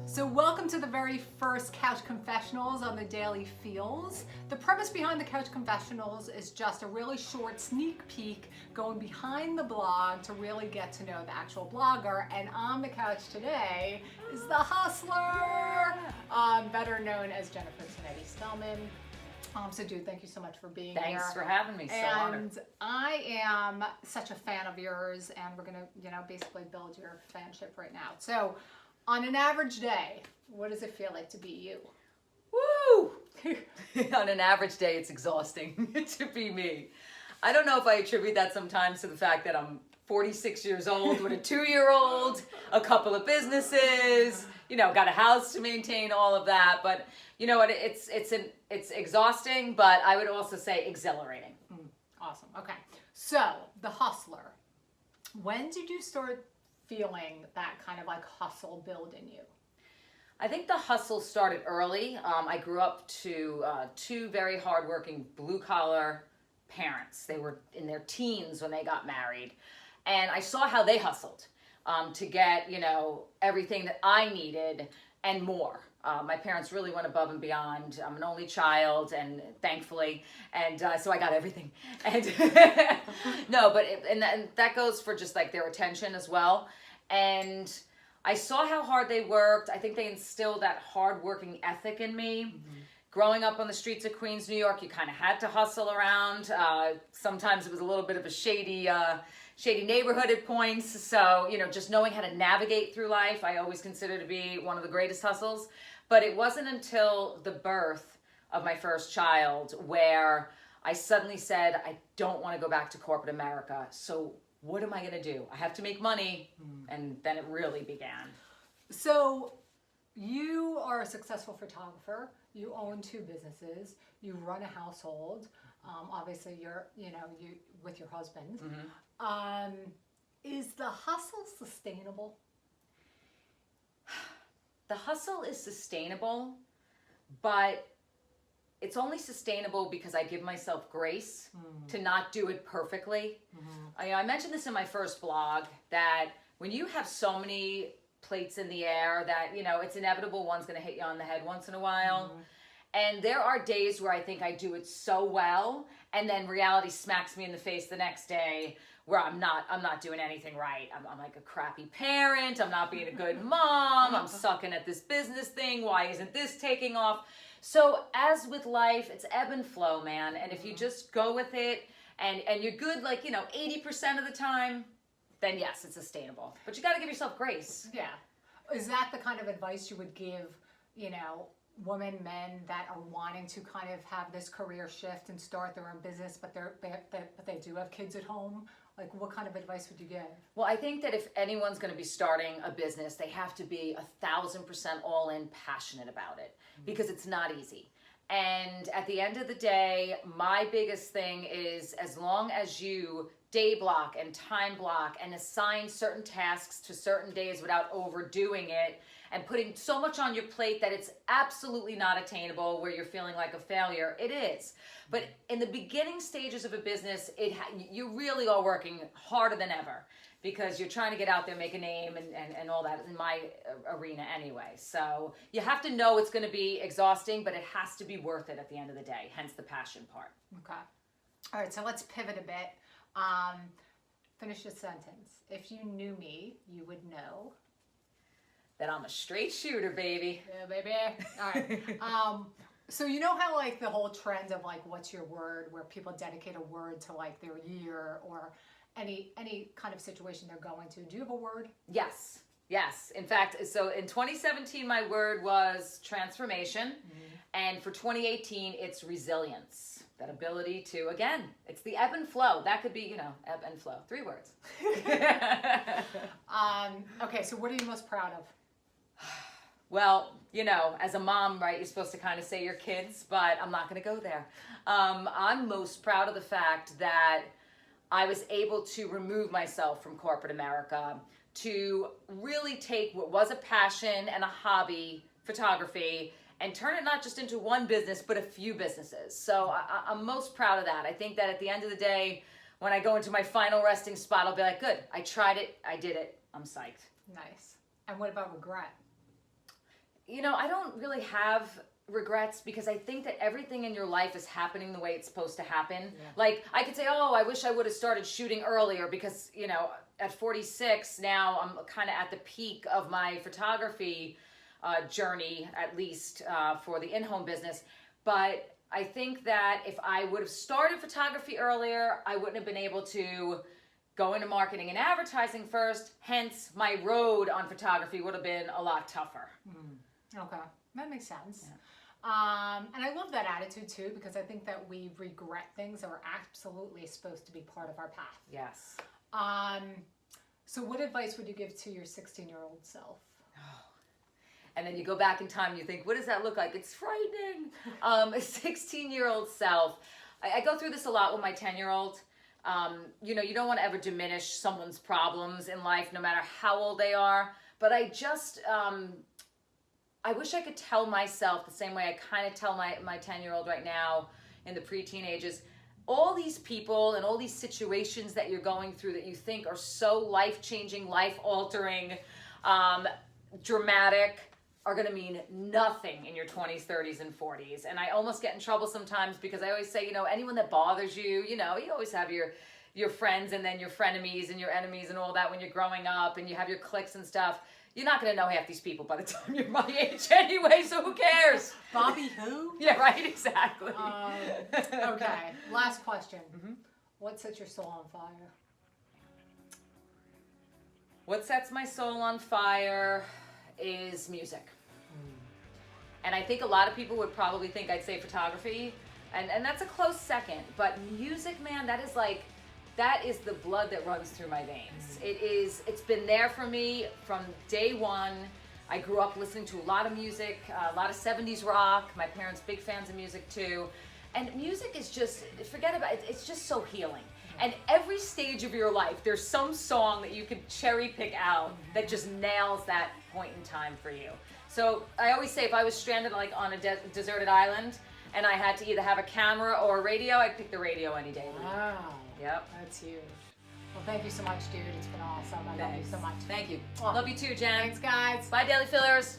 So welcome to the very first Couch Confessionals on the Daily Feels. The premise behind the Couch Confessionals is just a really short sneak peek going behind the blog to really get to know the actual blogger. And on the couch today is the hustler, better known as Jennifer Spellman. So dude, thank you so much for being here. Thanks for having me. So honored. And I am such a fan of yours, and we're gonna, basically build your fanship right now. So on an average day, what does it feel like to be you? Woo! On an average day, it's exhausting to be me. I don't know if I attribute that sometimes to the fact that I'm 46 years old with a 2-year-old, a couple of businesses, got a house to maintain, all of that. But you know what? It's exhausting, but I would also say exhilarating. Awesome. Okay. So the hustler. When did you start feeling that kind of like hustle build in you? I think the hustle started early. I grew up to two very hardworking blue-collar parents. They were in their teens when they got married. And I saw how they hustled to get, everything that I needed and more. My parents really went above and beyond. I'm an only child, and thankfully, and so I got everything. And no, but and that goes for just like their attention as well. And I saw how hard they worked. I think they instilled that hard-working ethic in me. Mm-hmm. Growing up on the streets of Queens, New York, you kind of had to hustle around. Sometimes it was a little bit of a shady neighborhood at points. So, just knowing how to navigate through life, I always consider to be one of the greatest hustles. But it wasn't until the birth of my first child where I suddenly said, I don't want to go back to corporate America. So what am I going to do? I have to make money. And then it really began. So you are a successful photographer. You own 2 businesses. You run a household. Obviously, you with your husband. Mm-hmm. Is the hustle sustainable? The hustle is sustainable, but it's only sustainable because I give myself grace to not do it perfectly. Mm-hmm. I mentioned this in my first blog that when you have so many plates in the air that, it's inevitable one's going to hit you on the head once in a while. Mm-hmm. And there are days where I think I do it so well, and then reality smacks me in the face the next day where I'm not doing anything right. I'm like a crappy parent. I'm not being a good mom. I'm sucking at this business thing. Why isn't this taking off? So as with life, it's ebb and flow, man. And if you just go with it and you're good, 80% of the time, then yes, it's sustainable. But you got to give yourself grace. Yeah. Is that the kind of advice you would give, women, men that are wanting to kind of have this career shift and start their own business, but they do have kids at home? Like, what kind of advice would you give? Well, I think that if anyone's going to be starting a business, they have to be 1,000% all in, passionate about it, because it's not easy. And at the end of the day, my biggest thing is, as long as you day block and time block and assign certain tasks to certain days without overdoing it and putting so much on your plate that it's absolutely not attainable, where you're feeling like a failure, it is. But in the beginning stages of a business, you really are working harder than ever, because you're trying to get out there, make a name, and all that, in my arena anyway. So you have to know it's going to be exhausting, but it has to be worth it at the end of the day, hence the passion part. Okay. All right, so let's pivot a bit. Finish the sentence. If you knew me, you would know that I'm a straight shooter, baby. Yeah, baby. All right. So you know how like the whole trend of like, what's your word, where people dedicate a word to like their year or any kind of situation they're going to. Do you have a word? Yes. In fact, so in 2017, my word was transformation. Mm-hmm. And for 2018, it's resilience. That ability to, again, it's the ebb and flow. That could be, ebb and flow. 3 words. Okay, so what are you most proud of? Well, as a mom, right, you're supposed to kind of say your kids, but I'm not going to go there. I'm most proud of the fact that I was able to remove myself from corporate America to really take what was a passion and a hobby, photography, and turn it not just into one business, but a few businesses. So I'm most proud of that. I think that at the end of the day, when I go into my final resting spot, I'll be like, good, I tried it, I did it, I'm psyched. Nice. And what about regret? I don't really have regrets because I think that everything in your life is happening the way it's supposed to happen. Yeah. Like I could say, oh, I wish I would have started shooting earlier because, at 46 now I'm kind of at the peak of my photography journey, at least for the in-home business. But I think that if I would have started photography earlier, I wouldn't have been able to go into marketing and advertising first. Hence, my road on photography would have been a lot tougher. Okay, that makes sense. Yeah. And I love that attitude too, because I think that we regret things that were absolutely supposed to be part of our path. Yes. So what advice would you give to your 16-year-old self? And then you go back in time and you think, what does that look like? It's frightening. A 16-year-old self. I go through this a lot with my 10-year-old. You don't want to ever diminish someone's problems in life, no matter how old they are. But I just, I wish I could tell myself the same way I kind of tell my 10-year-old right now in the pre-teenagers. All these people and all these situations that you're going through that you think are so life-changing, life-altering, dramatic, are going to mean nothing in your 20s, 30s, and 40s. And I almost get in trouble sometimes because I always say, anyone that bothers you, you always have your friends and then your frenemies and your enemies and all that when you're growing up and you have your cliques and stuff. You're not going to know half these people by the time you're my age anyway, so who cares? Bobby who? Yeah, right, exactly. Okay, last question. What sets your soul on fire? What sets my soul on fire is music. And I think a lot of people would probably think I'd say photography, and that's a close second. But music, man, that is the blood that runs through my veins. It's been there for me from day one. I grew up listening to a lot of music, a lot of 70s rock. My parents, big fans of music too. And music is just, forget about it, it's just so healing. And every stage of your life, there's some song that you could cherry pick out that just nails that point in time for you. So I always say if I was stranded on a deserted island and I had to either have a camera or a radio, I'd pick the radio any day. Wow. Yep. That's huge. Well, thank you so much, dude. It's been awesome. I love you so much. Thank you. Well, love you too, Jen. Thanks, guys. Bye, Daily Fillers.